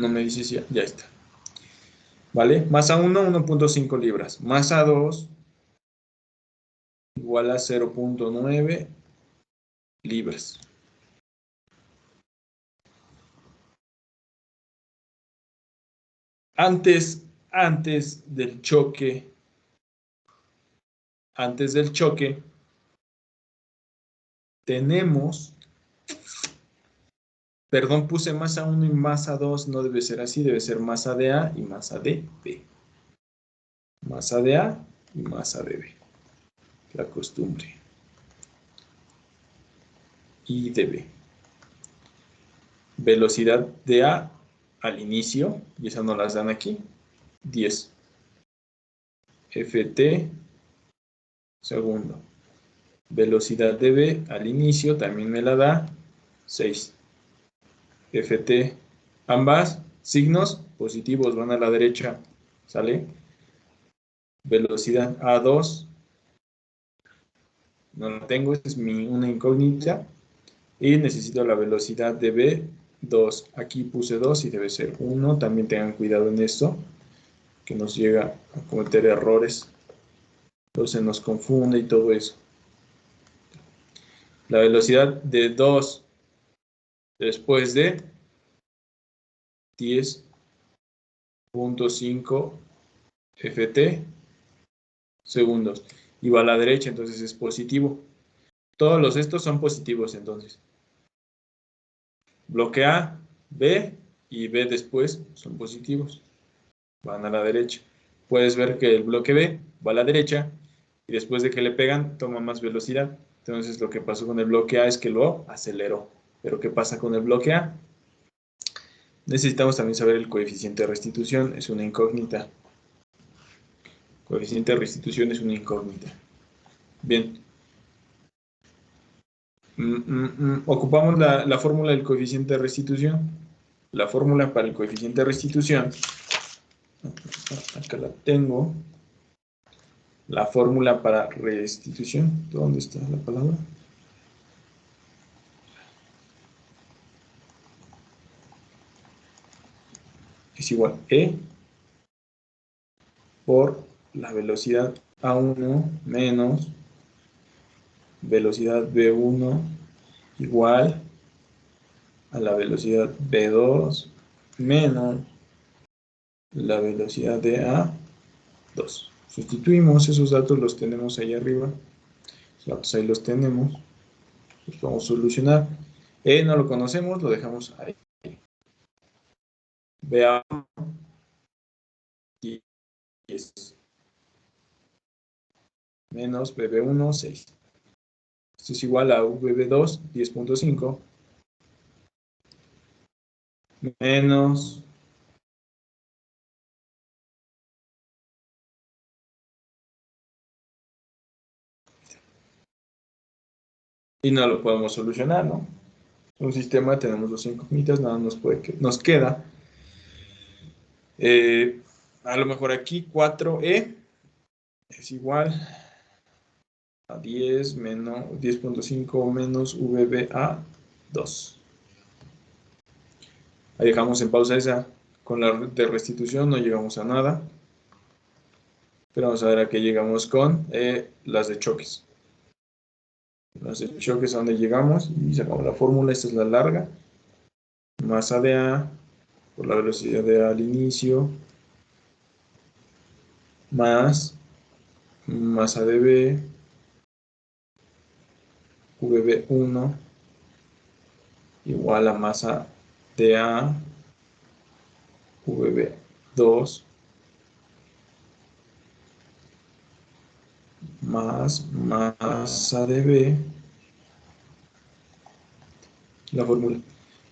No me dice si ya está. ¿Vale? Masa 1, 1.5 libras. Masa 2 igual a 0.9 libras. Antes del choque, tenemos, perdón, puse masa 1 y masa 2, no debe ser así, debe ser masa de A y masa de B. Masa de A y masa de B. La costumbre. Y de B. Velocidad de A al inicio, y esas no las dan aquí, 10. Ft segundo. Velocidad de B al inicio también me la da 6. Ft, ambas signos positivos van a la derecha, ¿sale? Velocidad A2, no la tengo, es una incógnita. Y necesito la velocidad de B2. Aquí puse 2 y debe ser 1. También tengan cuidado en esto, que nos llega a cometer errores. Entonces nos confunde y todo eso. La velocidad de 2 después de 10.5 ft segundos. Y va a la derecha, entonces es positivo. Todos estos son positivos, entonces. Bloque A, B y B después son positivos. Van a la derecha. Puedes ver que el bloque B va a la derecha y después de que le pegan toma más velocidad. Entonces lo que pasó con el bloque A es que lo aceleró. Pero ¿qué pasa con el bloque A? Necesitamos también saber el coeficiente de restitución. Es una incógnita. Coeficiente de restitución es una incógnita. Bien. Ocupamos la fórmula del coeficiente de restitución. La fórmula para el coeficiente de restitución. Acá la tengo. La fórmula para restitución. ¿Dónde está la palabra? Es igual E por la velocidad A1 menos velocidad B1 igual a la velocidad B2 menos la velocidad de A2. Sustituimos, esos datos los tenemos ahí arriba. Los datos ahí los tenemos. Los vamos a solucionar. E no lo conocemos, lo dejamos ahí. BA1 10 menos BB1 6. Esto es igual a VB2 10.5 menos y no lo podemos solucionar, ¿no? Un sistema, tenemos dos incógnitas, nada nos queda. A lo mejor aquí 4E es igual a 10 menos 10.5 menos VBA2. Ahí dejamos en pausa esa. Con la de restitución no llegamos a nada. Pero vamos a ver a qué llegamos con las de choques. Las de choques a donde llegamos y sacamos la fórmula. Esta es la larga. Masa de A por la velocidad de A al inicio más masa de B VB1 igual a masa de A VB2 más masa de B, la fórmula.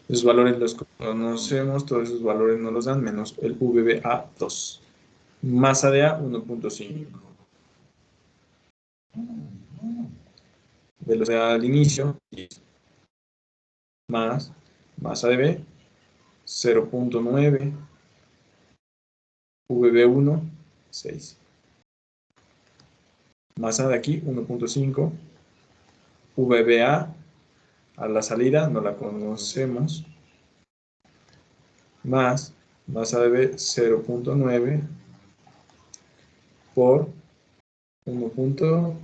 Esos valores los conocemos, todos esos valores nos los dan, menos el VBA2. Masa de A, 1.5. Velocidad al inicio, 10. Más masa de B, 0.9. VB1, 6. Masa de aquí, 1.5. VBA, a la salida, no la conocemos. Más más A de B 0.9 por 10.5.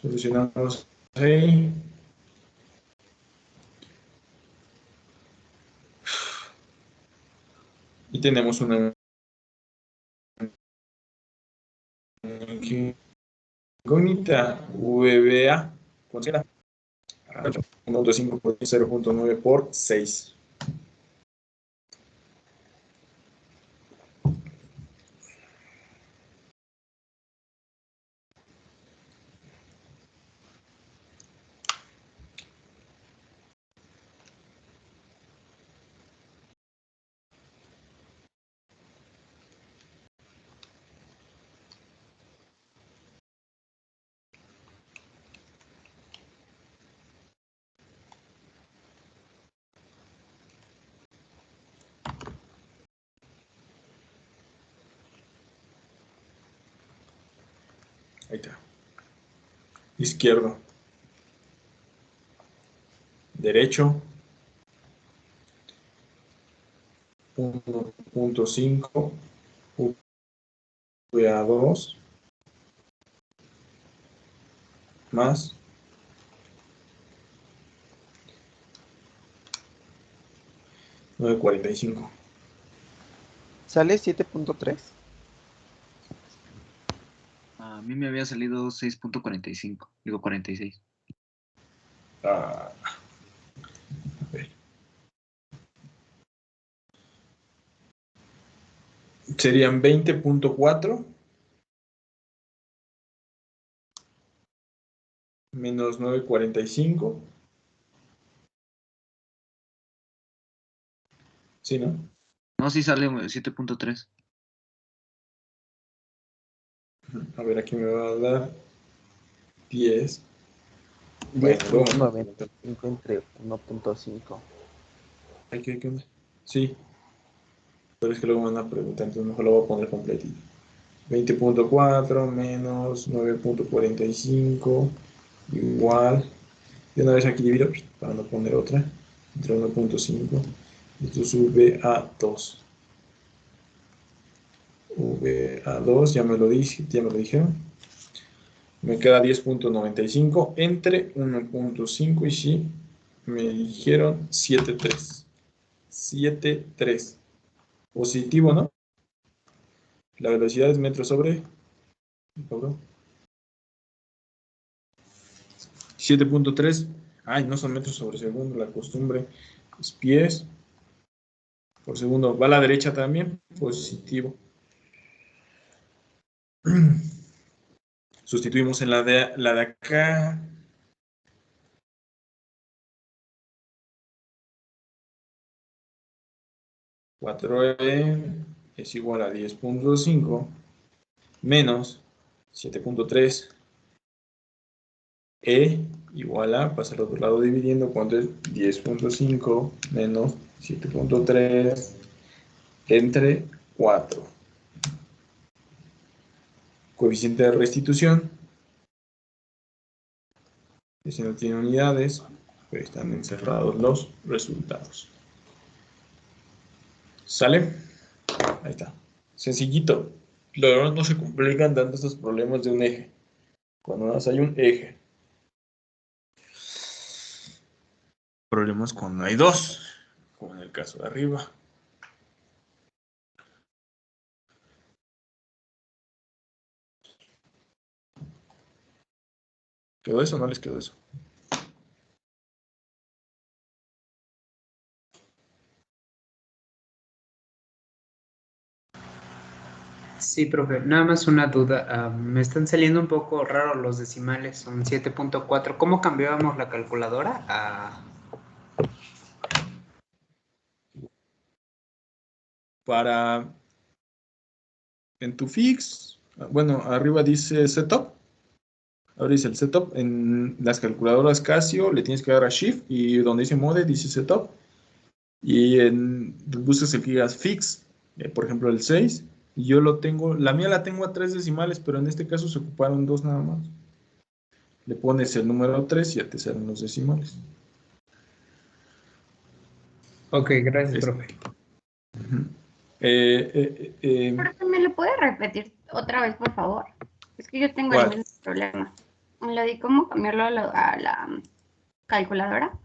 Solucionamos ahí. Y tenemos una incógnita VBA. ¿Cuánto era? 1.5 por 0.9 por 6. Ahí está. Izquierdo. Derecho. 1.5 VA2 más 9.45. ¿Sale 7.3? A mí me había salido 6.45, digo 46. A ver. Serían 20.4 menos 9.45. ¿Sí, no? No, sí sale 7.3. A ver, aquí me va a dar 10. 10.95 entre 1.5. ¿Qué onda? Sí, pero es que luego me van a preguntar, entonces mejor lo voy a poner completito. 20.4 menos 9.45 igual. De una vez aquí divido para no poner otra. Entre 1.5. Esto sube a 2. VA2, ya me lo dijeron. Me queda 10.95 entre 1.5 y sí, me dijeron 7.3. 7.3. Positivo, ¿no? La velocidad es metro sobre... 7.3. Ay, no son metros sobre segundo, la costumbre es pies por segundo. Va a la derecha también, positivo. Sustituimos en la de acá. es igual a 10.5 menos 7.3 igual a, pasa al otro lado dividiendo, ¿cuánto es? 10.5 menos 7.3 entre 4. Coeficiente de restitución. Si no tiene unidades, pero están encerrados los resultados. ¿Sale? Ahí está. Sencillito. La verdad no se complican tanto estos problemas de un eje. Cuando nada más hay un eje. Problemas cuando hay dos, como en el caso de arriba. ¿Quedó eso o no les quedó eso? Sí, profe, nada más una duda. Me están saliendo un poco raros los decimales, son 7.4. ¿Cómo cambiábamos la calculadora? Para en tu fix, bueno, arriba dice setup. Ahora dice el setup. En las calculadoras Casio le tienes que dar a Shift y donde dice mode dice setup. Y buscas el que digas fix, por ejemplo el 6. Y yo lo tengo, la mía la tengo a 3 decimales, pero en este caso se ocuparon 2 nada más. Le pones el número 3 y ya te salen los decimales. Ok, gracias, Es- profe. Ujú. Eh, Profe, ¿me lo puede repetir otra vez, por favor? Es que yo tengo el ¿Cuál? mismo problema. Lo de cómo cambiarlo a la calculadora.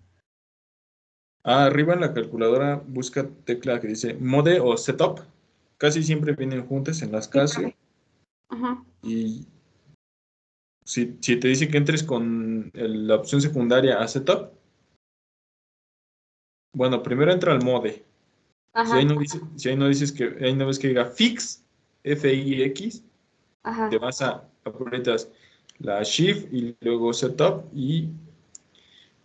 Arriba en la calculadora busca tecla que dice Mode o Setup. Casi siempre vienen juntas en las Sí, Casio. profe. Ajá. Y si te dice que entres con la opción secundaria a Setup, bueno, primero entra al Mode. Si ahí Ajá. no dice, si ahí no dices que, ahí no ves que diga Fix, F-I-X, Ajá. te vas a aprietas la Shift y luego Setup y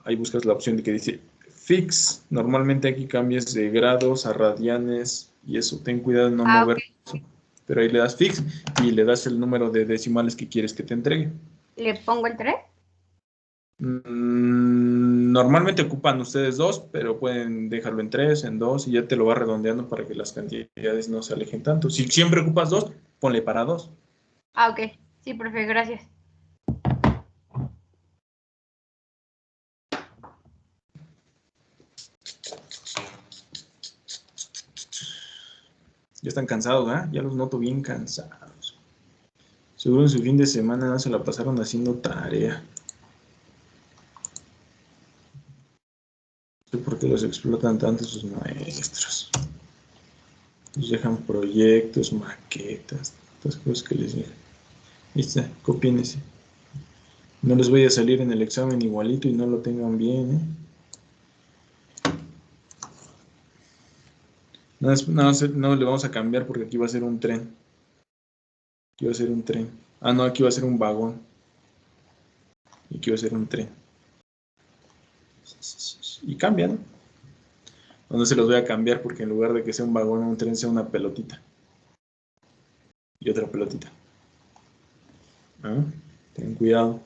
ahí buscas la opción de que dice Fix. Normalmente aquí cambias de grados a radianes y eso, ten cuidado de no Ah, ok. mover eso. Pero ahí le das Fix y le das el número de decimales que quieres que te entregue. ¿Le pongo el 3? Normalmente ocupan ustedes dos, pero pueden dejarlo en tres, en dos, y ya te lo va redondeando para que las cantidades no se alejen tanto. Si siempre ocupas dos, ponle para dos. Ah, ok. Sí, profe, gracias. Ya están cansados, ¿ah? Ya los noto bien cansados. Seguro en su fin de semana no se la pasaron haciendo tarea. No sé por qué los explotan tanto sus maestros. Les dejan proyectos, maquetas, estas cosas que les dejan. Ahí está, copien ese. No les voy a salir en el examen igualito y no lo tengan bien, ¿eh? No, no le vamos a cambiar porque aquí va a ser un tren. Aquí va a ser un tren. Ah, no, aquí va a ser un vagón. Y aquí va a ser un tren. Y cambia, ¿no? No se los voy a cambiar porque en lugar de que sea un vagón o un tren sea una pelotita. Y otra pelotita. ¿Ah? Ten cuidado.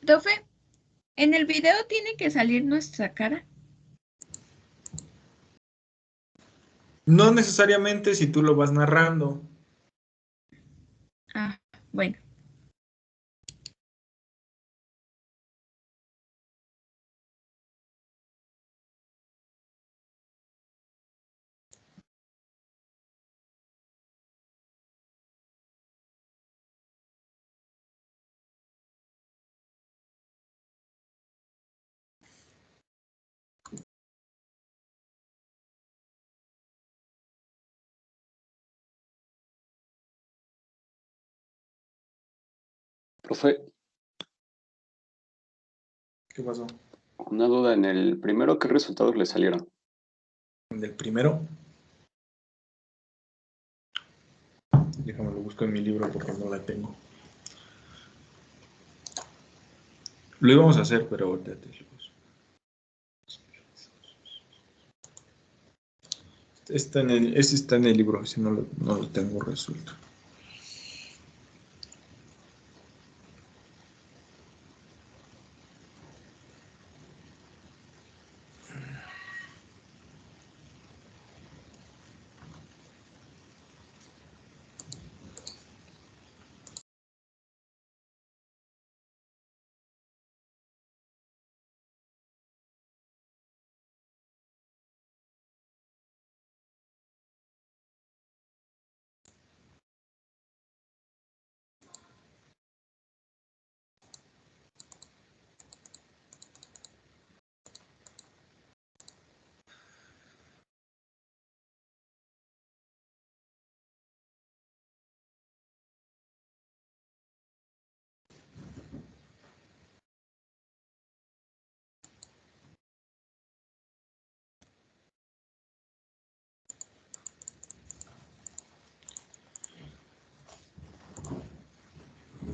Profe, en el video tiene que salir nuestra cara. No necesariamente si tú lo vas narrando. Ah, bueno. Profe, ¿Qué pasó? una duda, en el primero, ¿qué resultados le salieron? Del primero. Déjame lo busco en mi libro porque no la tengo. Lo íbamos a hacer, pero ahorita te lo busco. Ese está en el libro, ese no lo tengo resuelto.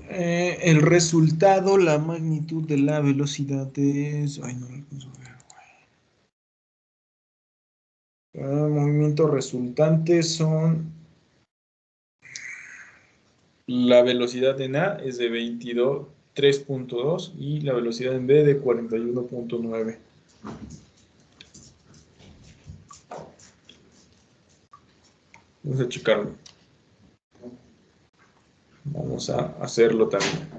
El resultado, la magnitud de la velocidad es... Ay, no lo alcanzo a ver, güey. Movimientos resultantes son... La velocidad en A es de 3.2 y la velocidad en B de 41.9. Vamos a checarlo. Vamos a hacerlo también.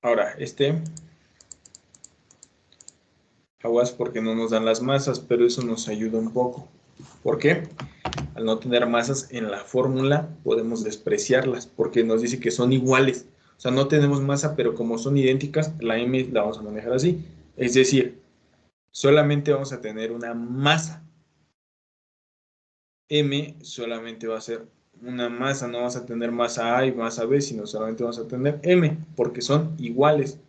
Ahora, aguas porque no nos dan las masas, pero eso nos ayuda un poco. ¿Por qué? Al no tener masas en la fórmula, podemos despreciarlas, porque nos dice que son iguales. O sea, no tenemos masa, pero como son idénticas, la M la vamos a manejar así. Es decir, solamente vamos a tener una masa. M solamente va a ser una masa, no vamos a tener masa A y masa B, sino solamente vamos a tener M, porque son iguales.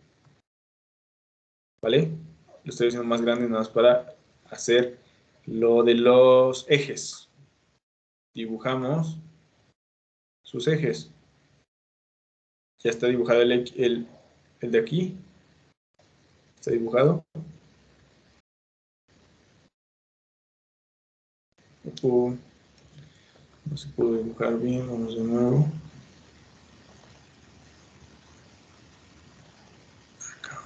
¿Vale? Lo estoy haciendo más grande nada más para hacer lo de los ejes. Dibujamos sus ejes. Ya está dibujado el de aquí. Está dibujado. No se pudo dibujar bien. Vamos de nuevo. Acá.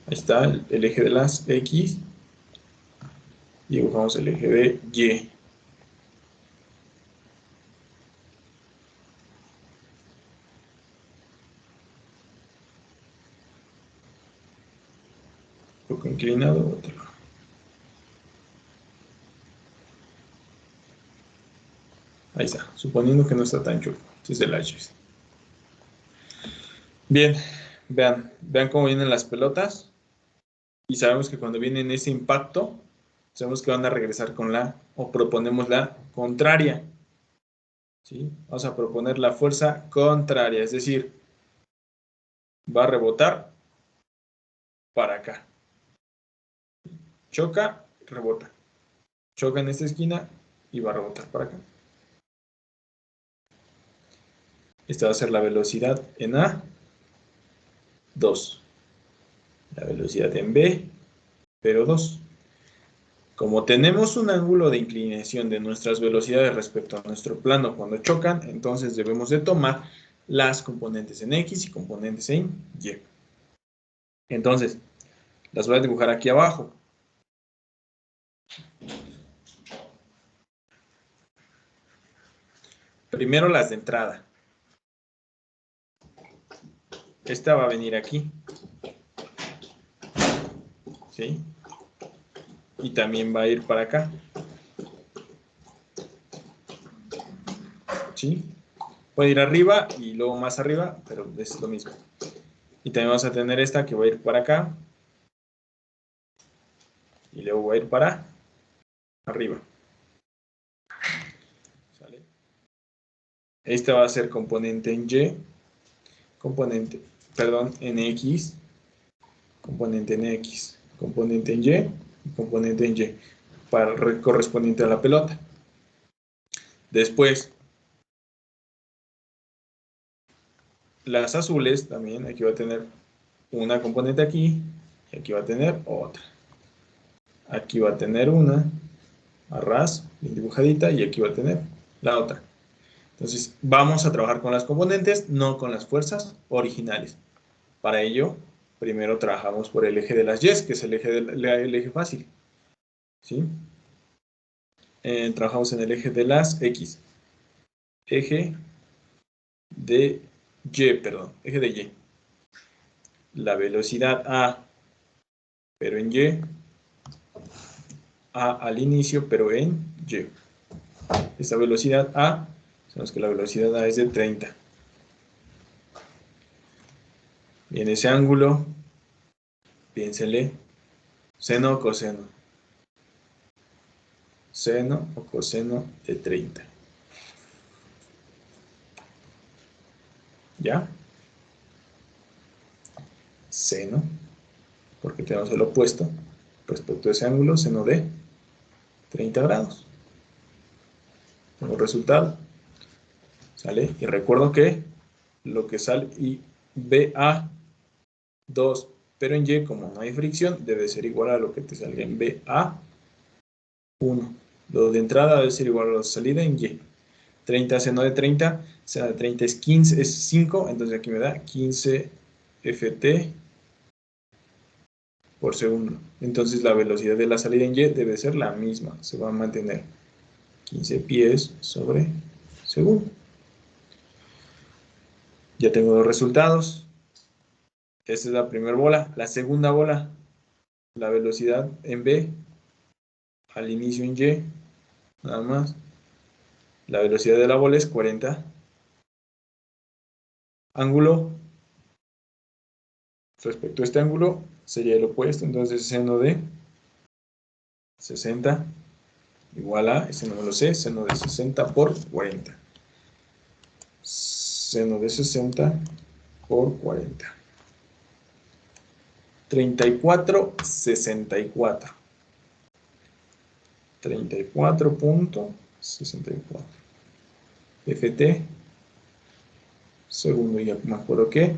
Ahí está el eje de las X. Dibujamos el eje de Y. Un poco inclinado, otro. Ahí está, suponiendo que no está tan chulo. Este es el H. Bien, vean cómo vienen las pelotas. Y sabemos que cuando vienen ese impacto, sabemos que van a regresar con o proponemos la contraria. ¿Sí? Vamos a proponer la fuerza contraria, es decir, va a rebotar para acá. Choca, rebota. Choca en esta esquina y va a rebotar para acá. Esta va a ser la velocidad en A, 2. La velocidad en B, pero 2. Como tenemos un ángulo de inclinación de nuestras velocidades respecto a nuestro plano cuando chocan, entonces debemos de tomar las componentes en X y componentes en Y. Entonces, las voy a dibujar aquí abajo. Primero las de entrada. Esta va a venir aquí. ¿Sí? Y también va a ir para acá. ¿Sí? Puede ir arriba y luego más arriba, pero es lo mismo. Y también vamos a tener esta que va a ir para acá. Y luego va a ir para arriba. ¿Sale? Esta va a ser componente en Y. En X. Componente en X. Componente en Y. Y componente en Y. Correspondiente a la pelota. Después, las azules también, aquí va a tener una componente aquí, y aquí va a tener otra. Aquí va a tener una, a ras, bien dibujadita, y aquí va a tener la otra. Entonces, vamos a trabajar con las componentes, no con las fuerzas originales. Para ello, primero trabajamos por el eje de las Y, que es el eje fácil. ¿Sí? Trabajamos en el eje de las X. Eje de Y. La velocidad A, pero en Y. A al inicio, pero en Y. Esta velocidad A, sabemos que la velocidad A es de 30. Bien, ese ángulo, piénsele, seno o coseno. Seno o coseno de 30. ¿Ya? Seno, porque tenemos el opuesto respecto a ese ángulo, seno de 30 grados. Tengo resultado. ¿Sale? Y recuerdo que lo que sale y BA2, pero en Y, como no hay fricción, debe ser igual a lo que te salga en BA1. Lo de entrada debe ser igual a lo de salida en Y. 30 seno de 30, seno de 30 es 15, es 5, entonces aquí me da 15 ft por segundo. Entonces la velocidad de la salida en Y debe ser la misma, se va a mantener 15 pies sobre segundo. Ya tengo los resultados. Esta es la primera bola. La segunda bola, la velocidad en B, al inicio en Y, nada más. La velocidad de la bola es 40. Ángulo, respecto a este ángulo, sería el opuesto. Entonces, seno de 60 igual a, ese no me lo sé, seno de 60 por 40. Seno de 60 por 40. 34,64. 34.64. Ft segundo. Ya me acuerdo que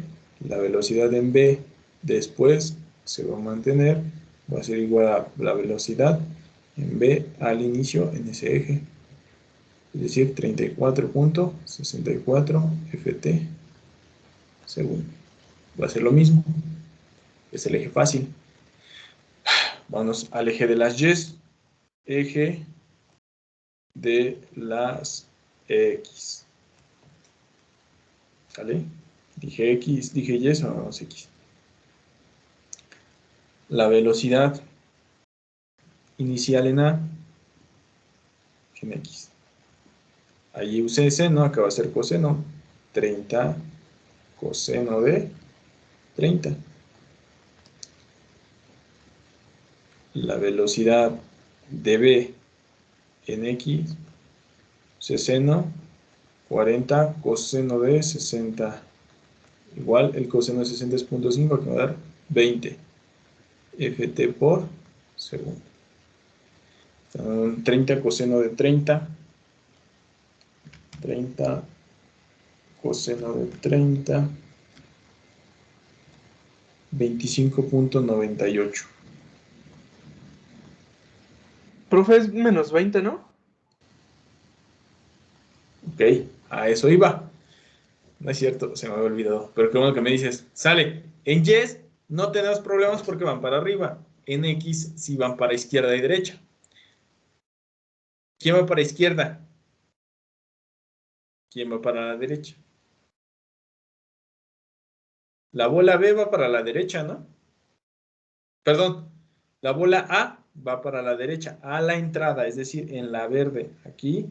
la velocidad en B después se va a mantener, va a ser igual a la velocidad en B al inicio en ese eje, es decir, 34.64 Ft segundo. Va a ser lo mismo, es el eje fácil. Vamos al eje de las Y, eje de las X. ¿Sale? Dije X, dije Y, son X. La velocidad inicial en A, en X. Allí usé seno, acá va a ser coseno. 30 coseno de 30. La velocidad de B en X, seno, 40 coseno de 60. Igual el coseno de 60 es 0.5, que va a dar 20 Ft por segundo. 30 coseno de 30. 30 coseno de 30. 25.98. Profe, es menos 20, ¿no? Ok, a eso iba. No es cierto, se me había olvidado. Pero qué bueno que me dices. Sale. En Y no tenemos problemas porque van para arriba. En X sí van para izquierda y derecha. ¿Quién va para izquierda? ¿Quién va para la derecha? La bola B va para la derecha, ¿no? Perdón, la bola A va para la derecha, a la entrada, es decir, en la verde. Aquí,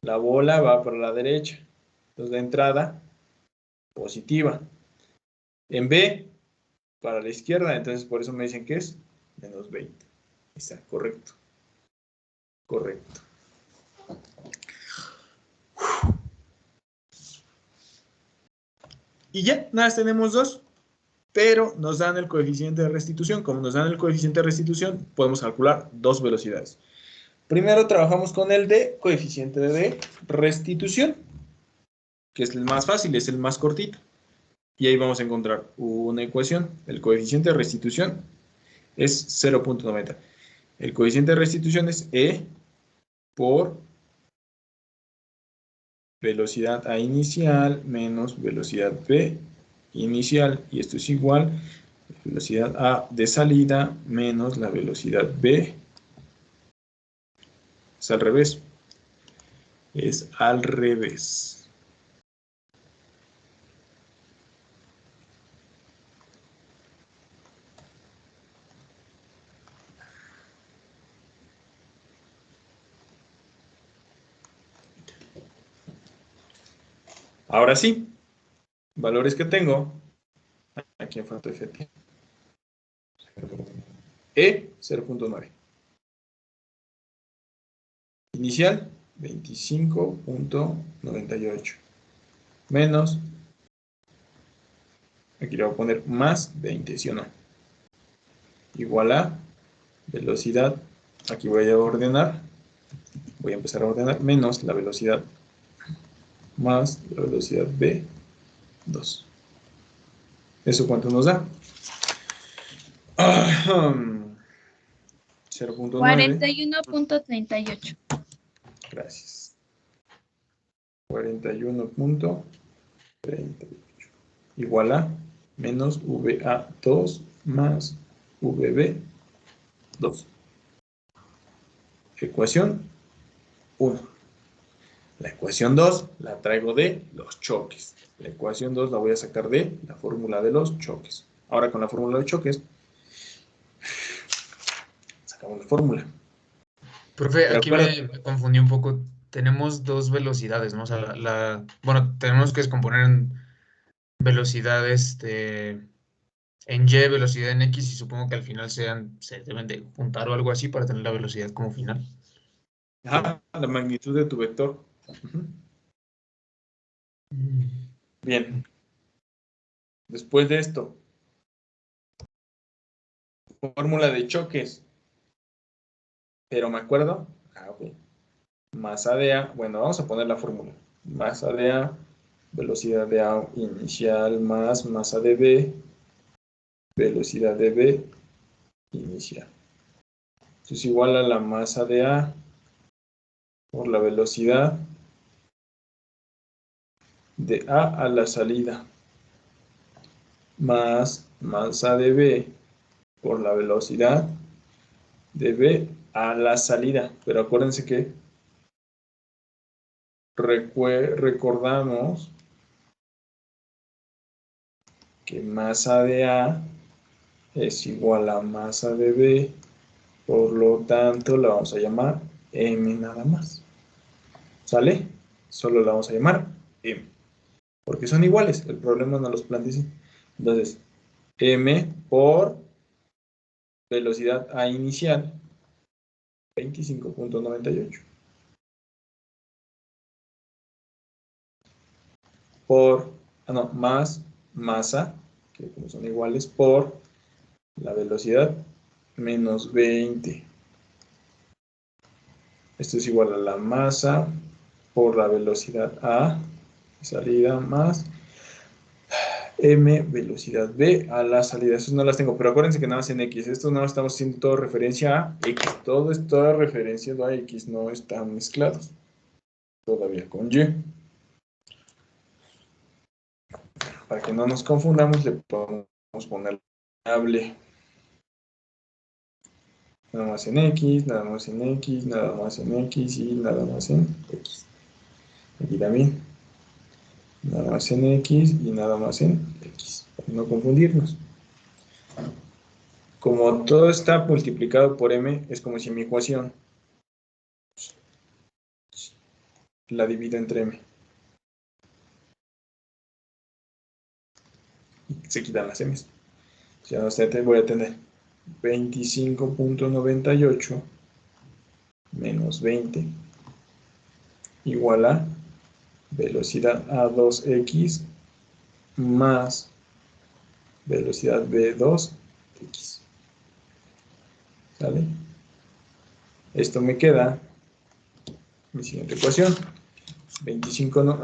la bola va para la derecha. Entonces, la entrada positiva. En B, para la izquierda, entonces por eso me dicen que es menos 20. Está correcto. Correcto. Y ya, nada más tenemos dos, pero nos dan el coeficiente de restitución. Como nos dan el coeficiente de restitución, podemos calcular dos velocidades. Primero trabajamos con el de coeficiente de restitución, que es el más fácil, es el más cortito. Y ahí vamos a encontrar una ecuación. El coeficiente de restitución es 0.90. El coeficiente de restitución es E por velocidad A inicial menos velocidad B inicial. Y esto es igual a velocidad A de salida menos la velocidad B. Es al revés. Es al revés. Ahora sí, valores que tengo. Aquí en falta Ft. E 0.9. Inicial 25.98. menos, aquí le voy a poner más 20, ¿sí o no? Igual a velocidad, aquí voy a ordenar, voy a empezar a ordenar, menos la velocidad más la velocidad B2. ¿Eso cuánto nos da? 0.9. 41.38. Gracias. 41.38 igual a menos VA2 más VB2. Ecuación 1. La ecuación 2 la traigo de los choques. La ecuación 2 la voy a sacar de la fórmula de los choques. Ahora con la fórmula de choques, sacamos la fórmula. Profe, Pero aquí me confundí un poco. Tenemos dos velocidades, ¿no? O sea, bueno, tenemos que descomponer en velocidades en Y, velocidad en X, y supongo que al final se deben de juntar o algo así para tener la velocidad como final. la magnitud de tu vector. Bien. Después de esto, fórmula de choques. Pero me acuerdo. Ok. Masa de A. Bueno, vamos a poner la fórmula. Masa de A, velocidad de A inicial más masa de B, velocidad de B inicial. Esto es igual a la masa de A por la velocidad de A a la salida más masa de B por la velocidad de B a la salida. Pero acuérdense que recordamos que masa de A es igual a masa de B, por lo tanto la vamos a llamar M nada más. ¿Sale? Solo la vamos a llamar M. Porque son iguales, el problema no los plantea. Entonces, M por velocidad A inicial, 25.98. Por, más masa, que como son iguales, por la velocidad menos 20. Esto es igual a la masa por la velocidad A, salida, más M, velocidad B a la salida. Esas no las tengo, pero acuérdense que nada más en X. Esto no estamos haciendo todo referencia a X. Todo es toda referencia a X, no están mezclados. Todavía con Y. Para que no nos confundamos, le podemos poner variable. Nada más en X, nada más en X, nada más en X y nada más en X. Aquí también. Nada más en X y nada más en X. Para no confundirnos. Como todo está multiplicado por M, es como si mi ecuación la divido entre M. Y se quitan las M's. Ya voy a tener 25.98 menos 20 igual a velocidad A2X más velocidad B2X. ¿Sale? Esto me queda mi siguiente ecuación. 25, no,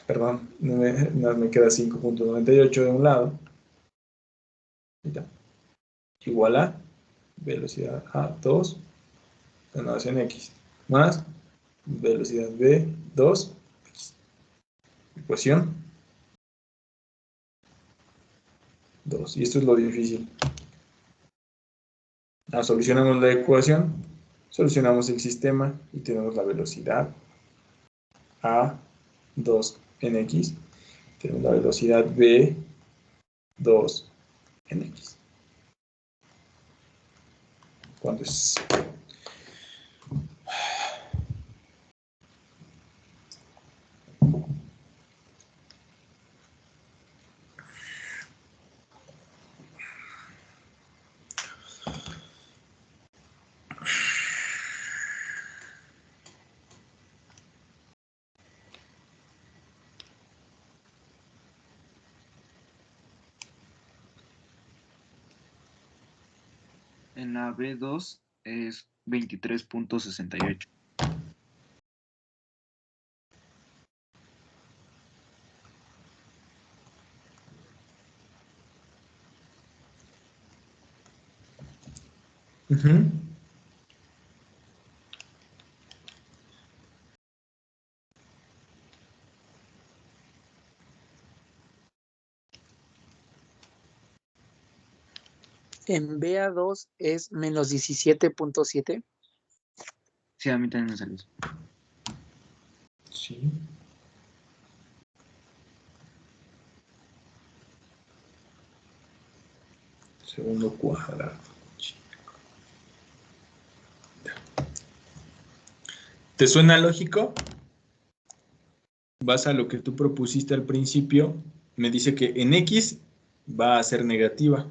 perdón, me queda 5.98 de un lado. Igual a velocidad A2, en X, más velocidad B2, X. Ecuación 2. Y esto es lo difícil. Solucionamos la ecuación, solucionamos el sistema y tenemos la velocidad A2 en X. Tenemos la velocidad B2 en X. ¿Cuánto es? En la B2 es 23.68. Ujú. En BA2 es menos 17.7. Sí, a mí también me salió eso. Sí. Segundo cuadrado. ¿Te suena lógico? Vas a lo que tú propusiste al principio. Me dice que en X va a ser negativa.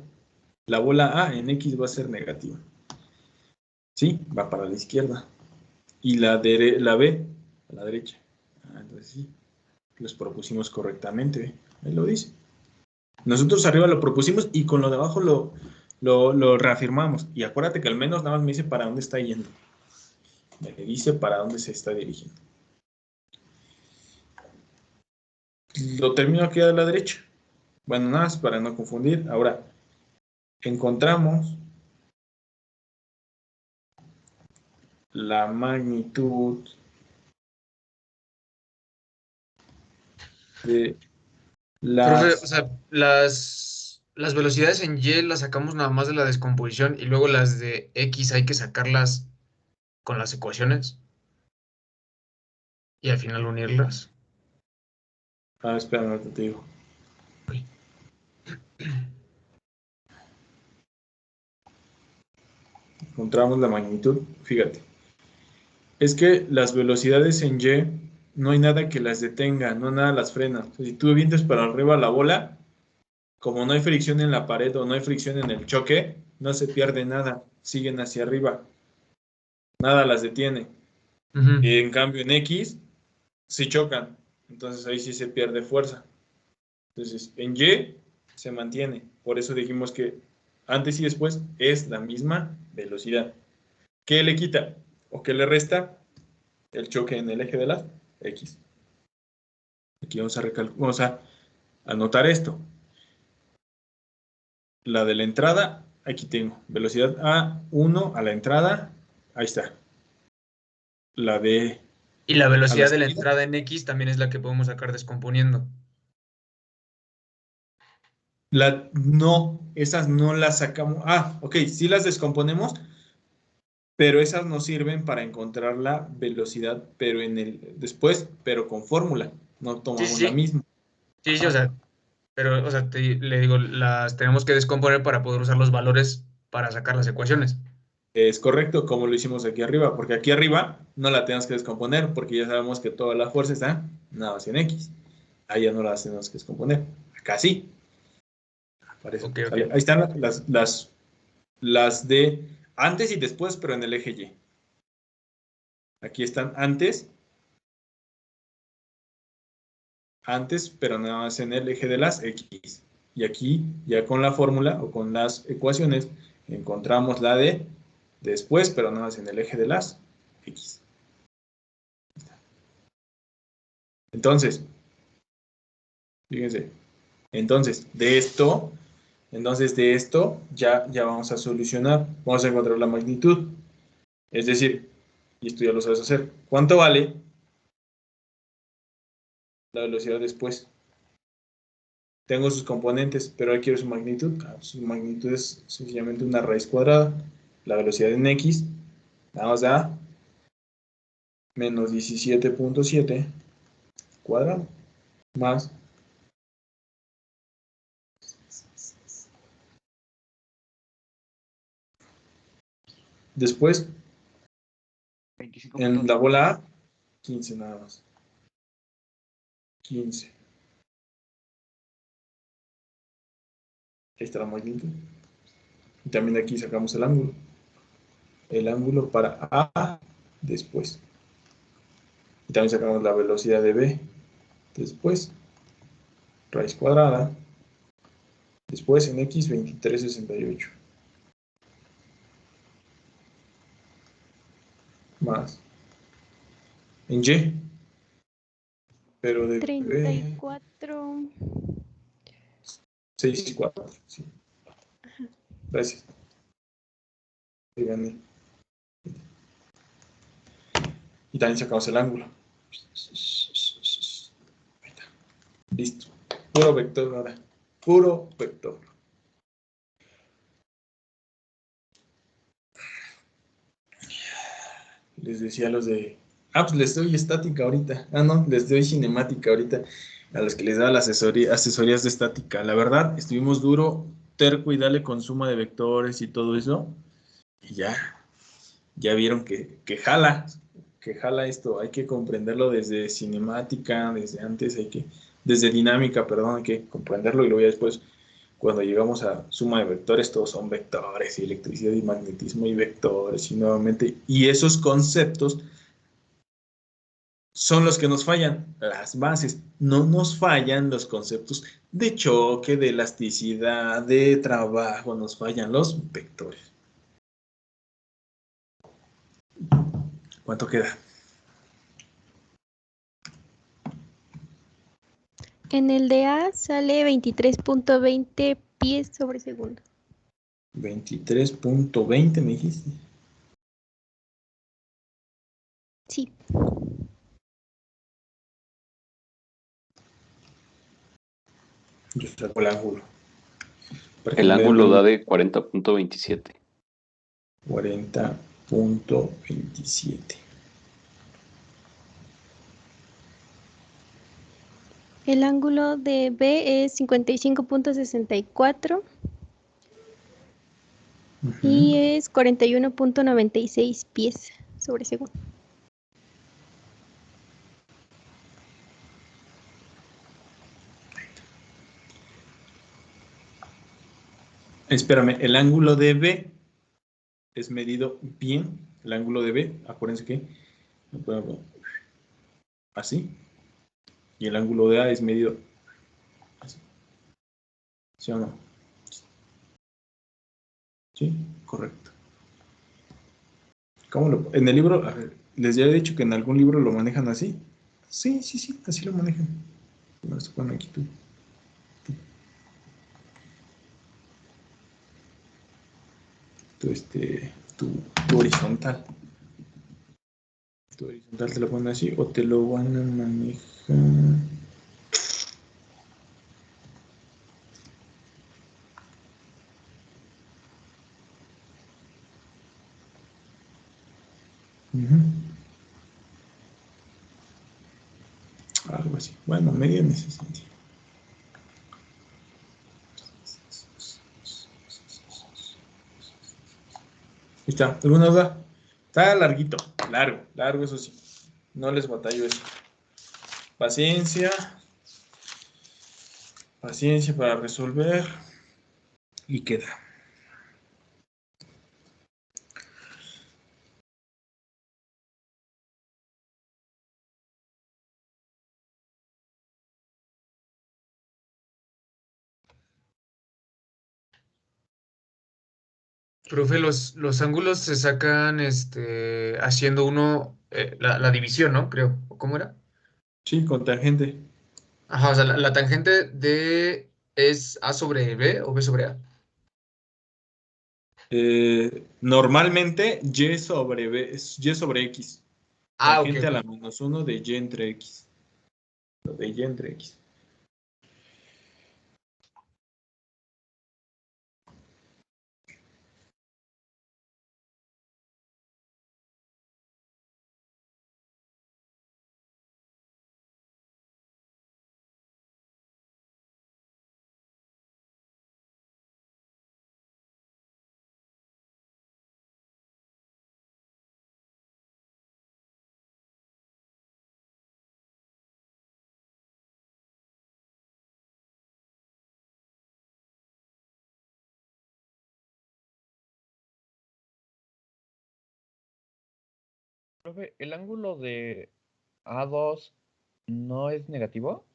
La bola A en X va a ser negativa. ¿Sí? Va para la izquierda. Y la B a la derecha. Entonces sí, los propusimos correctamente. Ahí lo dice. Nosotros arriba lo propusimos y con lo de abajo lo reafirmamos. Y acuérdate que al menos nada más me dice para dónde está yendo. Me dice para dónde se está dirigiendo. Lo termino aquí a la derecha. Bueno, nada más para no confundir. Ahora, encontramos la magnitud de Profe, las... o sea, las velocidades en Y las sacamos nada más de la descomposición y luego las de X hay que sacarlas con las ecuaciones y al final unirlas. espera, no te digo. Encontramos la magnitud. Fíjate. Es que las velocidades en Y no hay nada que las detenga, no nada las frena. O sea, si tú vienes para arriba la bola, como no hay fricción en la pared o no hay fricción en el choque, no se pierde nada, siguen hacia arriba, nada las detiene. Ujú. En cambio en X, sí chocan, entonces ahí sí se pierde fuerza. Entonces en Y se mantiene, por eso dijimos que antes y después es la misma velocidad. ¿Qué le quita o qué le resta? El choque en el eje de la X. Aquí vamos a anotar esto. La de la entrada, aquí tengo. Velocidad A1 a la entrada, ahí está. La B Y la a la velocidad de la salida. entrada en X también es la que podemos sacar descomponiendo. No, esas no las sacamos. Ok, sí las descomponemos, pero esas nos sirven para encontrar la velocidad, pero después, pero con fórmula. No Sí, tomamos la sí, misma. sí, sí, o Ajá. sea, pero, o sea, le digo, las tenemos que descomponer para poder usar los valores para sacar las ecuaciones. Es correcto, como lo hicimos aquí arriba, porque aquí arriba no la tenemos que descomponer, porque ya sabemos que toda la fuerza está nada más en X. Ahí ya no la tenemos que descomponer. Acá sí. Para eso, Ok, ¿sale? ok. Ahí están las de antes y después, pero en el eje Y. Aquí están antes, pero nada más en el eje de las X. Y aquí, ya con la fórmula o con las ecuaciones, encontramos la de después, pero nada más en el eje de las X. Entonces, fíjense, entonces de esto ya vamos a solucionar. Vamos a encontrar la magnitud. Es decir, y esto ya lo sabes hacer. ¿Cuánto vale la velocidad después? Tengo sus componentes, pero ahora quiero su magnitud. Su magnitud es sencillamente una raíz cuadrada. La velocidad en X, nada más da menos 17.7 cuadrado, más después, en la bola A, 15 nada más. 15. Ahí está la magnitud. Y también aquí sacamos el ángulo. El ángulo para A después. Y también sacamos la velocidad de B después. Raíz cuadrada. Después en X 23.68. más en Y, pero de 34. 6 y 4. Sí. Gracias. Ahí gané. Y también sacamos el ángulo. Ahí está. Listo. Puro vector ahora. Puro vector. Les decía a los de... pues les doy estática ahorita. No, les doy cinemática ahorita. A los que les daba las asesorías de estática. La verdad, estuvimos duro, terco y dale con suma de vectores y todo eso. Y ya vieron que jala esto. Hay que comprenderlo desde cinemática, desde antes, desde dinámica, perdón, hay que comprenderlo y luego ya después, cuando llegamos a suma de vectores, todos son vectores y electricidad y magnetismo y vectores y nuevamente, y esos conceptos son los que nos fallan, las bases. No nos fallan los conceptos de choque, de elasticidad, de trabajo, nos fallan los vectores. ¿Cuánto queda? En el de A sale 23.20 pies sobre segundo. 23.20 me dijiste. Sí. Yo saco el ángulo. El ángulo da de 40.27. 40.27. El ángulo de B es 55.64 y es 41.96 pies sobre segundo. Espérame, el ángulo de B es medido bien. El ángulo de B, acuérdense que así. Y el ángulo de A es medido así. ¿Sí o no? Sí, correcto. ¿Cómo lo? En el libro, a ver, les ya he dicho que en algún libro lo manejan así. Sí, así lo manejan. No se ponen aquí tú. Tu horizontal. Tu horizontal te lo ponen así o te lo van a manejar. Algo así. Bueno, medio en ese sentido. Ahí está. ¿Alguna duda? Está larguito. Largo, eso sí. No les batallo eso. Paciencia para resolver. Y queda. Profe, los ángulos se sacan haciendo la división, ¿no? Creo. ¿Cómo era? Sí, con tangente. Ajá, o sea, la tangente de ¿es A sobre B o B sobre A? Normalmente Y sobre B es Y sobre X. Ah, ok, Tangente a la ok. -1 de Y entre X. De Y entre X. Profe, ¿el ángulo de A2 no es negativo?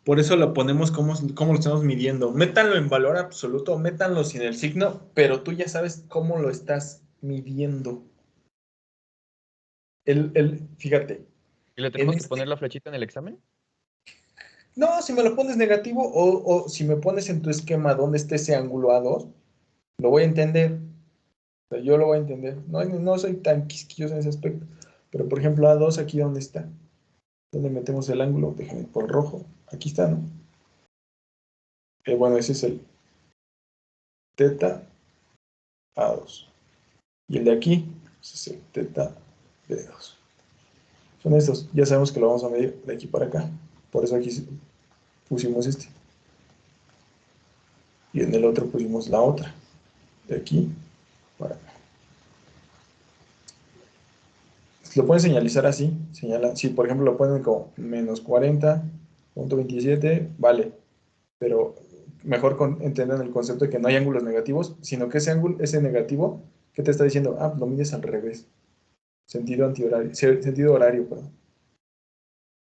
Por eso lo ponemos como lo estamos midiendo. Métanlo en valor absoluto, métanlo sin el signo, pero tú ya sabes cómo lo estás midiendo. Fíjate, ¿Y le en tenemos que este, poner la flechita en el examen? no, si me lo pones negativo o si me pones en tu esquema donde esté ese ángulo A2, lo voy a entender. O sea, yo lo voy a entender. No soy tan quisquilloso en ese aspecto. Pero, por ejemplo, A2, aquí ¿dónde está? ¿Dónde metemos el ángulo? Déjame por rojo. Aquí está, ¿no? Bueno, ese es el teta A2. Y el de aquí, ese es el teta B2. Son estos. Ya sabemos que lo vamos a medir de aquí para acá. Por eso aquí pusimos este. Y en el otro pusimos la otra. De aquí para acá. Lo pueden señalizar así. Si por ejemplo lo ponen como menos 40.27, vale. Pero mejor entendan el concepto de que no hay ángulos negativos, sino que ese negativo, ¿qué te está diciendo? Ah, lo mides al revés. Sentido antihorario, sentido horario, perdón.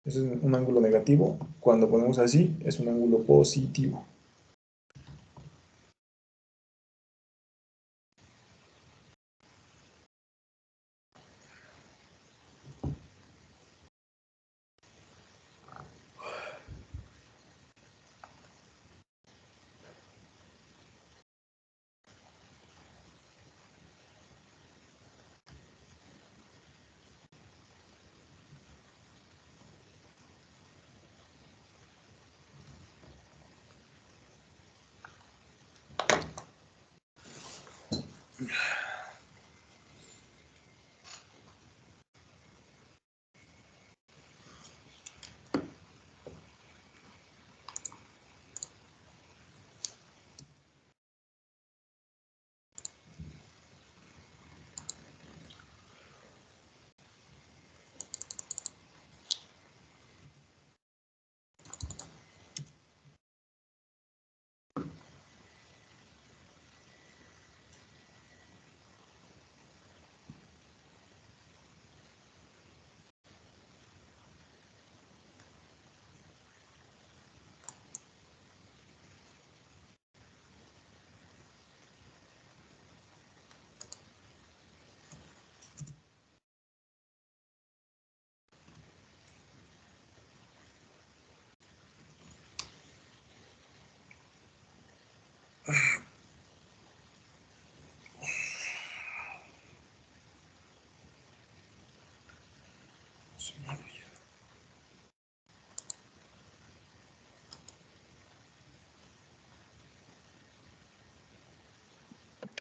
Eso es un ángulo negativo. Cuando ponemos así, es un ángulo positivo.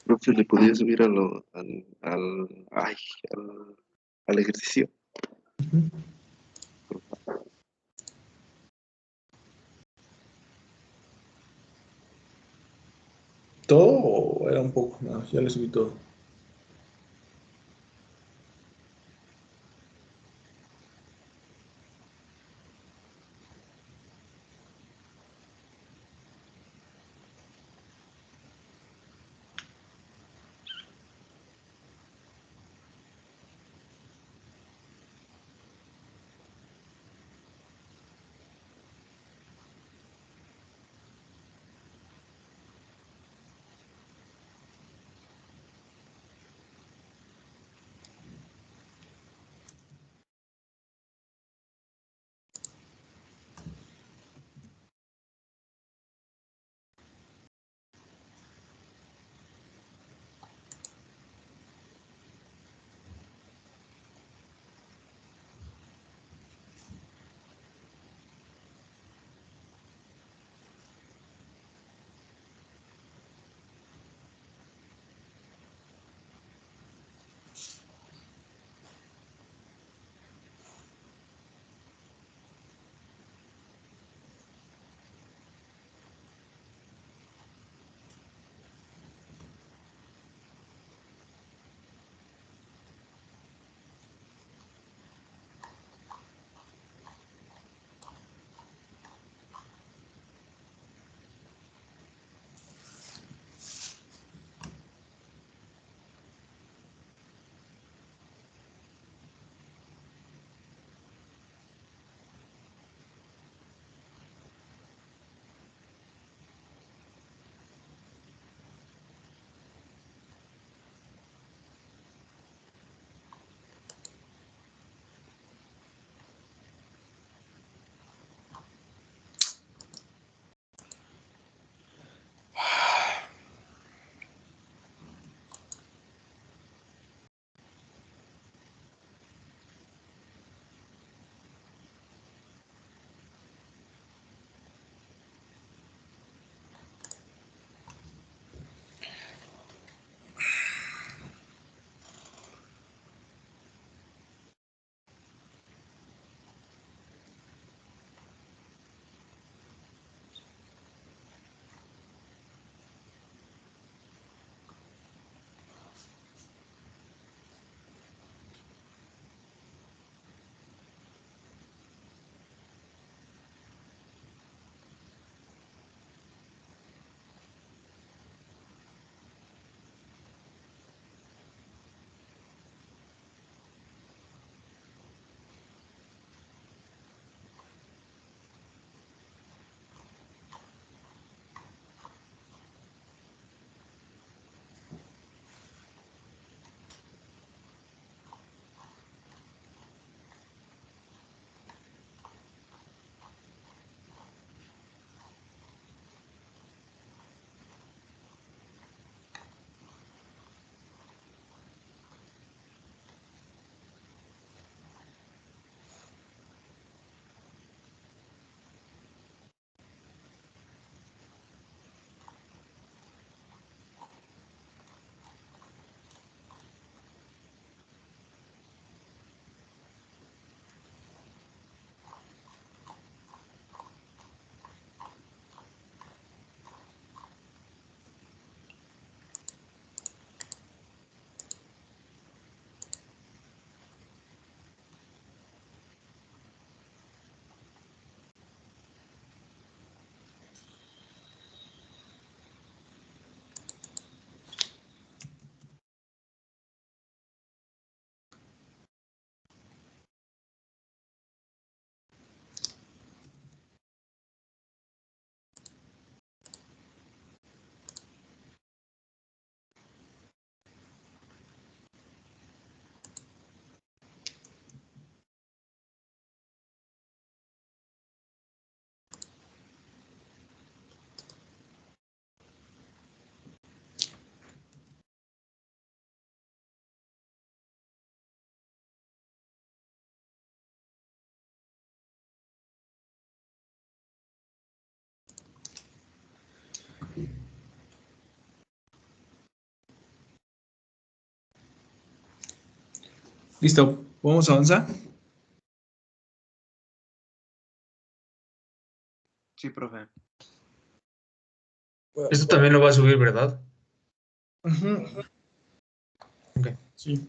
Profe, ¿le podía subir al ejercicio? ¿Todo o era un poco? No, ya le subí todo. Listo, ¿vamos a avanzar? Sí, profe. Esto también lo va a subir, ¿verdad? Ujú. Ok. Sí.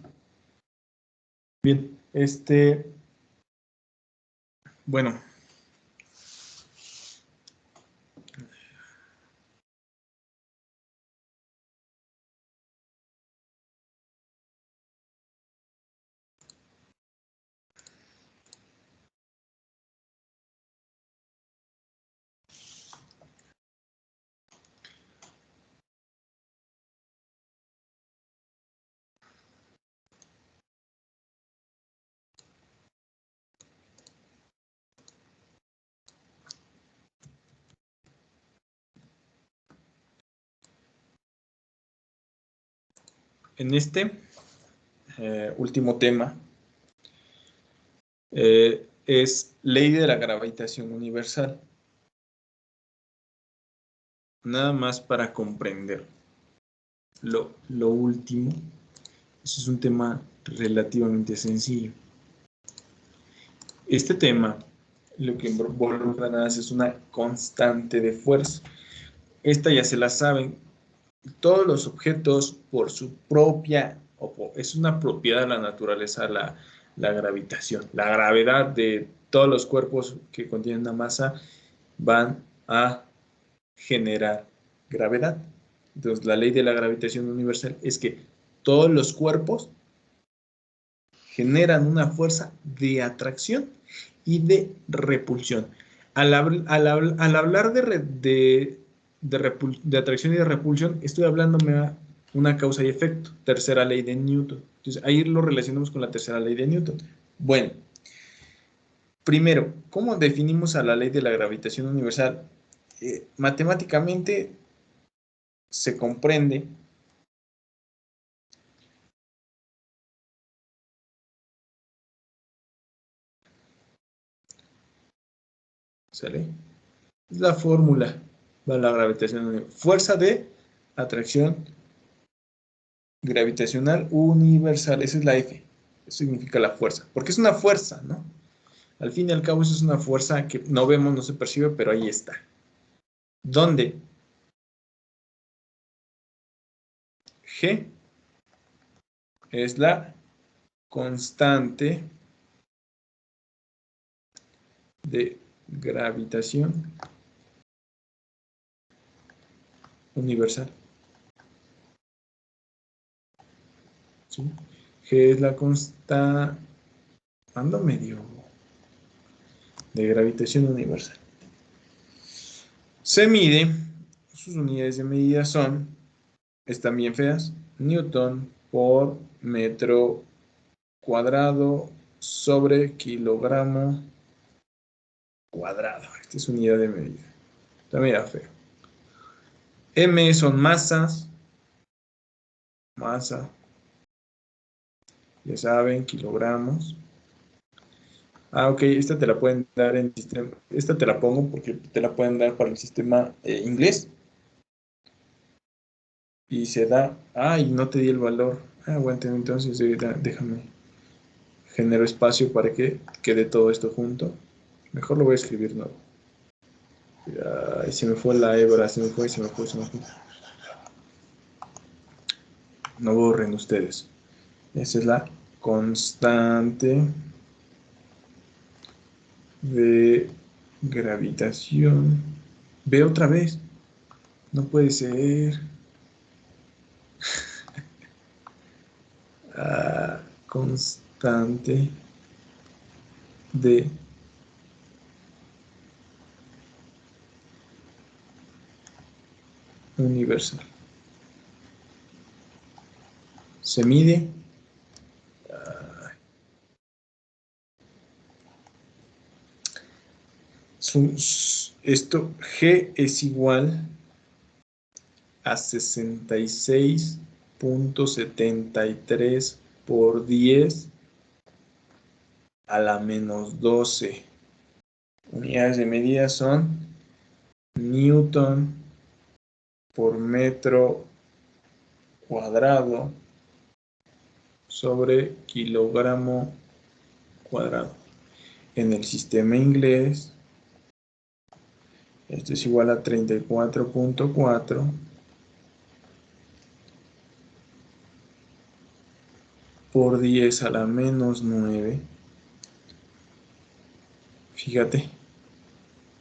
Bien, bueno. En este último tema es ley de la gravitación universal. Nada más para comprender lo último. Eso es un tema relativamente sencillo. Este tema lo que involucra nada más es una constante de fuerza. Esta ya se la saben. Todos los objetos por su propia, es una propiedad de la naturaleza, la gravitación. La gravedad de todos los cuerpos que contienen una masa van a generar gravedad. Entonces, la ley de la gravitación universal es que todos los cuerpos generan una fuerza de atracción y de repulsión. Al hablar de atracción y de repulsión, estoy hablándome a una causa y efecto, tercera ley de Newton. Entonces, ahí lo relacionamos con la tercera ley de Newton. Bueno, primero, ¿cómo definimos a la ley de la gravitación universal? Matemáticamente se comprende ¿sale? Es la fórmula de la gravitación universal. Fuerza de atracción gravitacional universal. Esa es la F. Eso significa la fuerza. Porque es una fuerza, ¿no? Al fin y al cabo, eso es una fuerza que no vemos, no se percibe, pero ahí está. ¿Dónde? G es la constante de gravitación universal. ¿Sí? G es la constante, ando medio, de gravitación universal. Se mide, sus unidades de medida son, están bien feas, Newton por metro cuadrado sobre kilogramo cuadrado. Esta es unidad de medida. Está medio feo. M son masas. Masa. Ya saben, kilogramos. Ah, ok, esta te la pueden dar en sistema. Esta te la pongo porque te la pueden dar para el sistema inglés. Y se da. Ah, y no te di el valor. Ah, aguanten, entonces déjame. Genero espacio para que quede todo esto junto. Mejor lo voy a escribir nuevo. Ay, se me fue la hebra, se me fue. No borren ustedes. Esa es la constante de gravitación. Ve otra vez. No puede ser. Constante de universal. Se mide. Esto G es igual a 66.73 por 10 a la menos 12. Unidades de medida son Newton por metro cuadrado sobre kilogramo cuadrado. En el sistema inglés, esto es igual a 34.4 por 10 a la menos 9. Fíjate,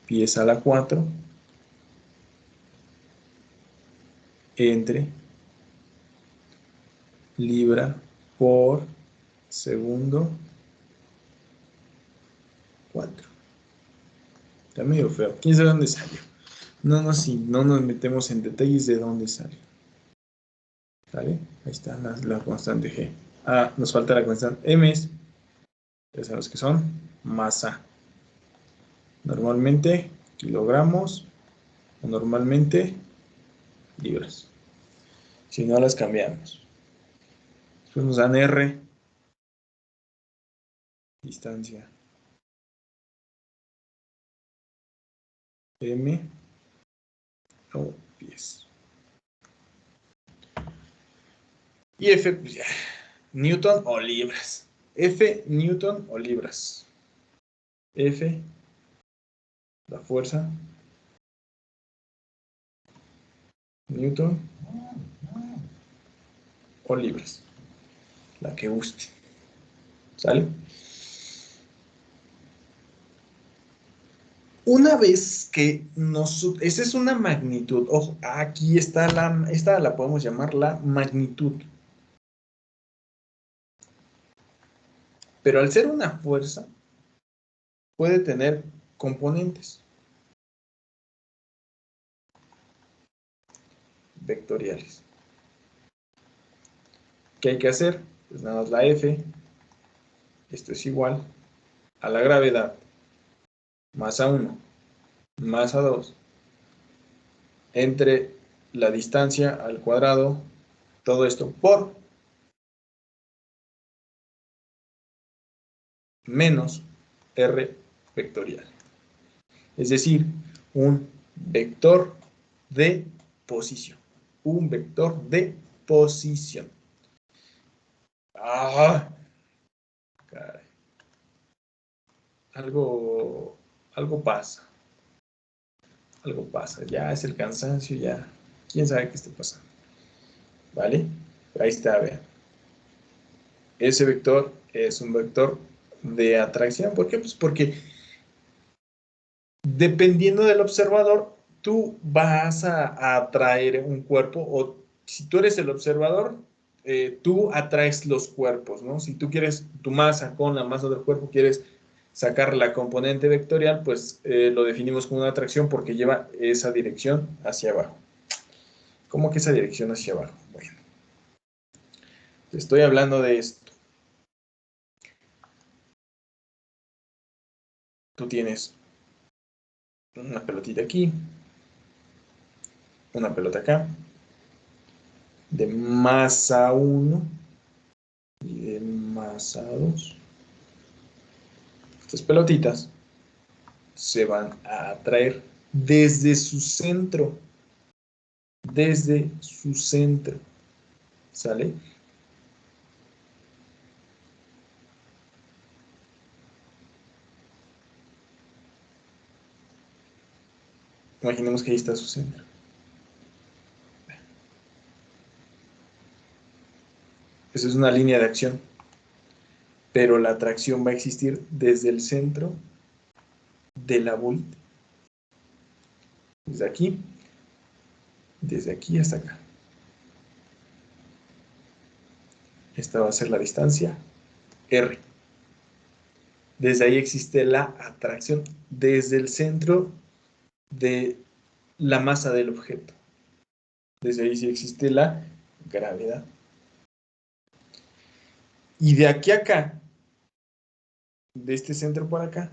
pies a la 4 entre libra por segundo 4. Está medio feo. ¿Quién sabe dónde salió? No nos metemos en detalles de dónde salió. ¿Vale? Ahí está la constante G. Ah, nos falta la constante M. Ya sabemos que son masa. Normalmente kilogramos o normalmente libras. Si no las cambiamos. Después nos dan R. Distancia. M. O pies. Y F, pues ya. Newton o libras. F, Newton o libras. F, la fuerza. Newton o libras. La que guste. ¿Sale? Una vez que esa es una magnitud. Ojo, aquí está esta la podemos llamar la magnitud. Pero al ser una fuerza, puede tener componentes vectoriales. ¿Qué hay que hacer? Pues nada más la F. Esto es igual a la gravedad más A1 más A2 entre la distancia al cuadrado, todo esto por menos R vectorial. Es decir, un vector de posición. Un vector de posición. ¡Ah! Caray. Algo pasa. Algo pasa. Ya es el cansancio, ya. ¿Quién sabe qué está pasando? ¿Vale? Ahí está, vean. Ese vector es un vector de atracción. ¿Por qué? Pues porque dependiendo del observador, tú vas a atraer un cuerpo, o si tú eres el observador, tú atraes los cuerpos, ¿no? Si tú quieres tu masa con la masa del cuerpo, quieres sacar la componente vectorial, pues lo definimos como una atracción porque lleva esa dirección hacia abajo. ¿Cómo que esa dirección hacia abajo? Bueno, te estoy hablando de esto. Tú tienes una pelotita aquí, una pelota acá, de masa 1 y de masa 2. Estas pelotitas se van a atraer desde su centro. Desde su centro. ¿Sale? Imaginemos que ahí está su centro. Esa es una línea de acción. Pero la atracción va a existir desde el centro de la bolita. Desde aquí hasta acá. Esta va a ser la distancia R. Desde ahí existe la atracción desde el centro de la masa del objeto. Desde ahí sí existe la gravedad. Y de aquí a acá, de este centro para acá,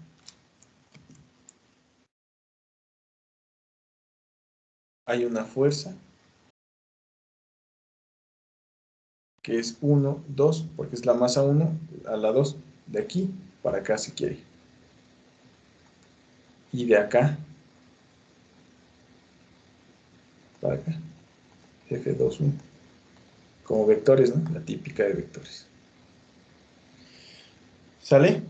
hay una fuerza que es 1, 2, porque es la masa 1 a la 2, de aquí para acá se quiere ir. Y de acá para acá, F2, 1. Como vectores, ¿no? La típica de vectores. ¿Sale?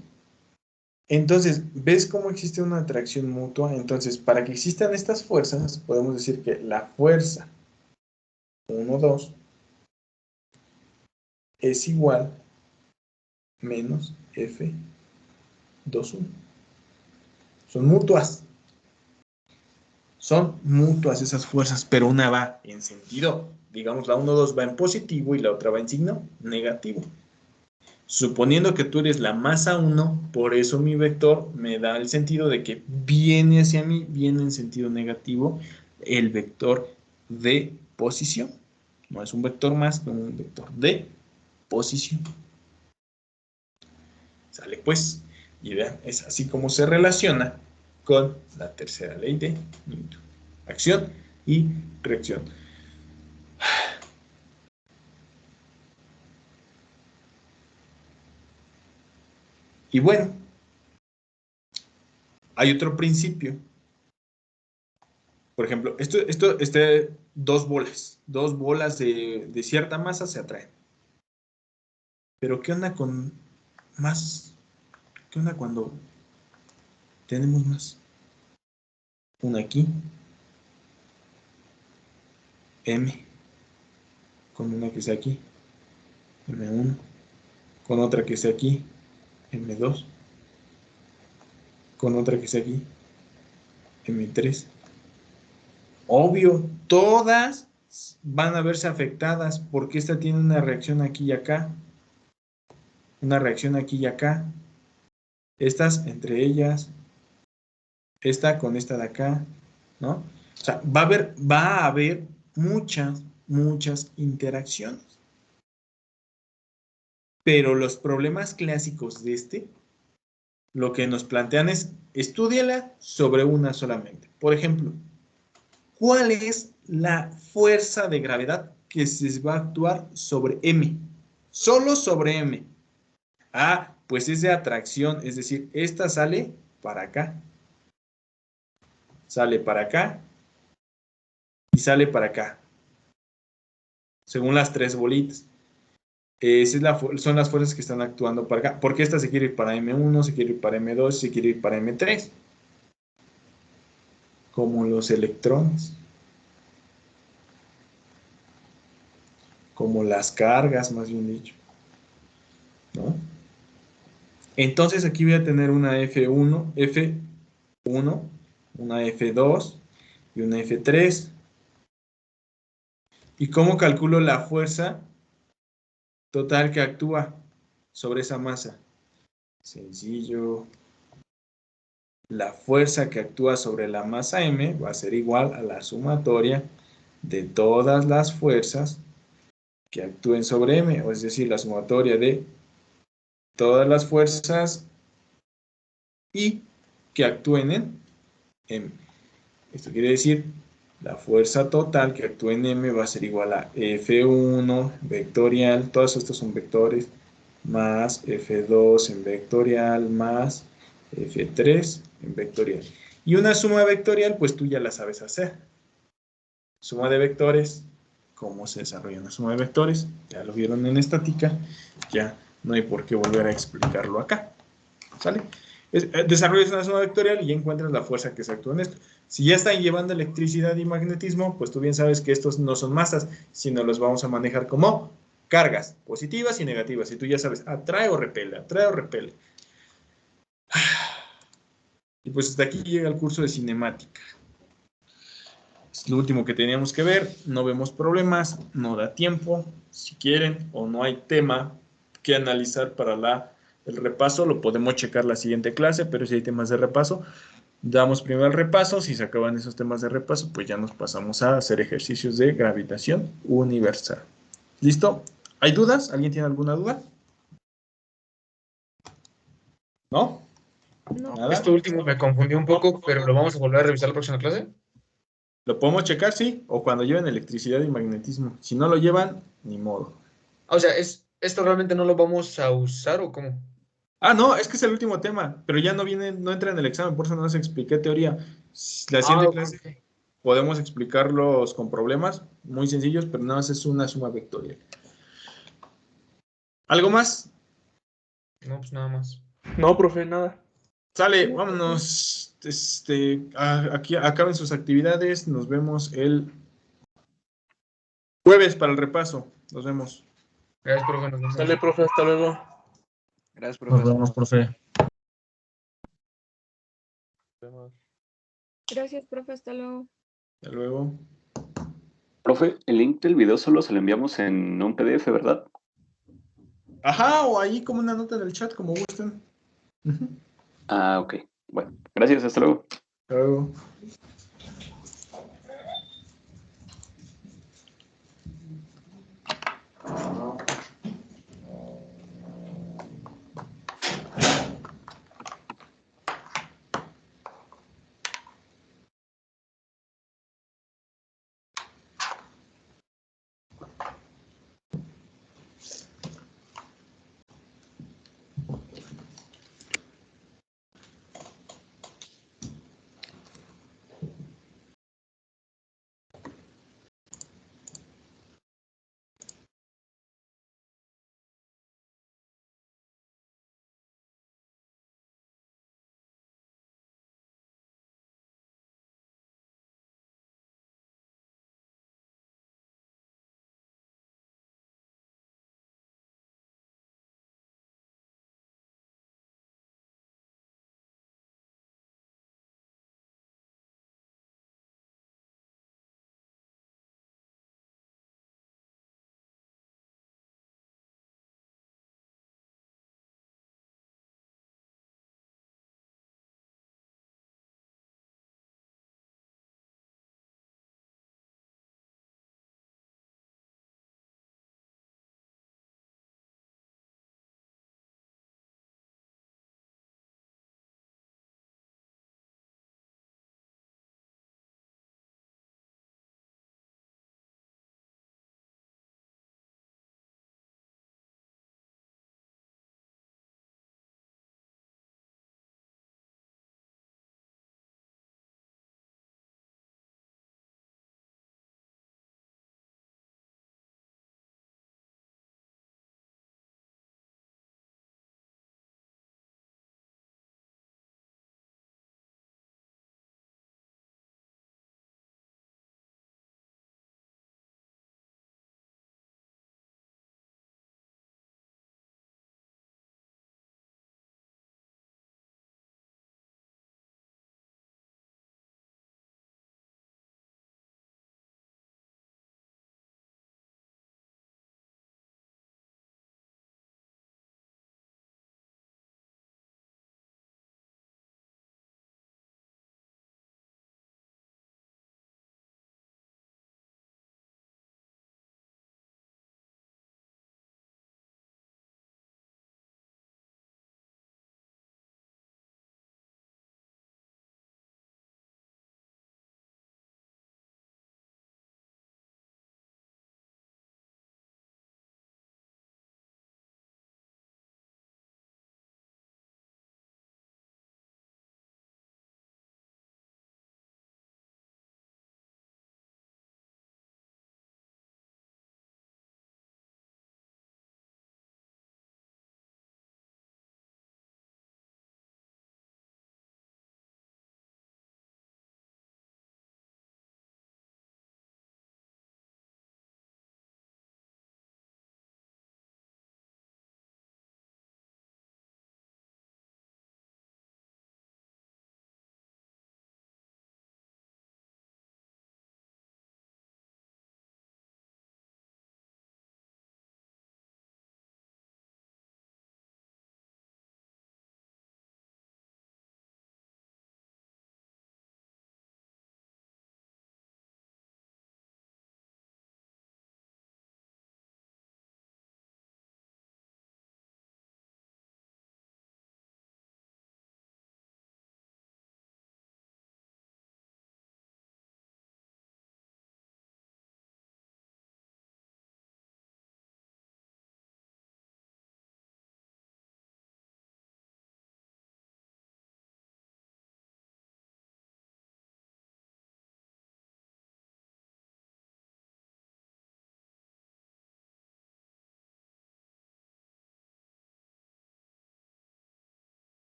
Entonces, ¿ves cómo existe una atracción mutua? Entonces, para que existan estas fuerzas, podemos decir que la fuerza 1, 2 es igual menos F 2, 1. Son mutuas. Son mutuas esas fuerzas, pero una va en sentido, digamos, la 1, 2 va en positivo y la otra va en signo negativo. Suponiendo que tú eres la masa 1, por eso mi vector me da el sentido de que viene hacia mí, viene en sentido negativo el vector de posición. No es un vector más, sino un vector de posición. Sale pues. Y vean, es así como se relaciona con la tercera ley de Newton. Acción y reacción. Y bueno, hay otro principio. Por ejemplo, dos bolas de cierta masa se atraen. Pero ¿qué onda con más? ¿Qué onda cuando tenemos más? Una aquí, M, con una que sea aquí, M1, con otra que sea aquí, M2, con otra que sea aquí, M3. Obvio, todas van a verse afectadas porque esta tiene una reacción aquí y acá, una reacción aquí y acá, estas entre ellas, esta con esta de acá, ¿no? O sea, va a haber muchas interacciones. Pero los problemas clásicos de lo que nos plantean es, estúdiala sobre una solamente. Por ejemplo, ¿cuál es la fuerza de gravedad que se va a actuar sobre M? Solo sobre M. Ah, pues es de atracción, es decir, esta sale para acá. Sale para acá y sale para acá. Según las tres bolitas. Son las fuerzas que están actuando para acá. Porque esta se quiere ir para M1, se quiere ir para M2, se quiere ir para M3. Como los electrones. Como las cargas, más bien dicho. ¿No? Entonces aquí voy a tener una F1, una F2 y una F3. ¿Y cómo calculo la fuerza total que actúa sobre esa masa? Sencillo. La fuerza que actúa sobre la masa M va a ser igual a la sumatoria de todas las fuerzas que actúen sobre M, o es decir, la sumatoria de todas las fuerzas y que actúen en M. Esto quiere decir, la fuerza total que actúa en M va a ser igual a F1 vectorial, todos estos son vectores, más F2 en vectorial, más F3 en vectorial. Y una suma vectorial, pues tú ya la sabes hacer. Suma de vectores, ¿cómo se desarrolla una suma de vectores? Ya lo vieron en estática, ya no hay por qué volver a explicarlo acá. ¿Sale? Desarrollas una suma vectorial y ya encuentras la fuerza que se actúa en esto. Si ya están llevando electricidad y magnetismo, pues tú bien sabes que estos no son masas, sino los vamos a manejar como cargas, positivas y negativas. Y tú ya sabes, atrae o repele, atrae o repele. Y pues hasta aquí llega el curso de cinemática. Es lo último que teníamos que ver. No vemos problemas, no da tiempo. Si quieren o no hay tema que analizar para el repaso, lo podemos checar la siguiente clase, pero si hay temas de repaso, damos primero el repaso. Si se acaban esos temas de repaso, pues ya nos pasamos a hacer ejercicios de gravitación universal. ¿Listo? ¿Hay dudas? ¿Alguien tiene alguna duda? ¿No? No. ¿Nada? Esto último me confundió un poco, pero lo vamos a volver a revisar la próxima clase. ¿Lo podemos checar? Sí. O cuando lleven electricidad y magnetismo. Si no lo llevan, ni modo. O sea, ¿esto realmente no lo vamos a usar o cómo? Ah, no, es que es el último tema, pero ya no entra en el examen, por eso no les expliqué teoría. La siguiente clase Ok. podemos explicarlos con problemas muy sencillos, pero nada más es una suma vectorial. ¿Algo más? No. No, pues nada más. No, profe, nada. Sale, vámonos. Aquí acaben sus actividades. Nos vemos el jueves para el repaso. Nos vemos. Gracias, profe. Nos vemos. Sale, profe, hasta luego. Gracias, Nos profesor. vemos, profe. Gracias, profe. Hasta luego. Hasta luego. Profe, el link del video solo se lo enviamos en un PDF, ¿verdad? Ajá, o ahí como una nota en el chat, como gusten. Ah, ok. Bueno, gracias, hasta luego. Hasta luego.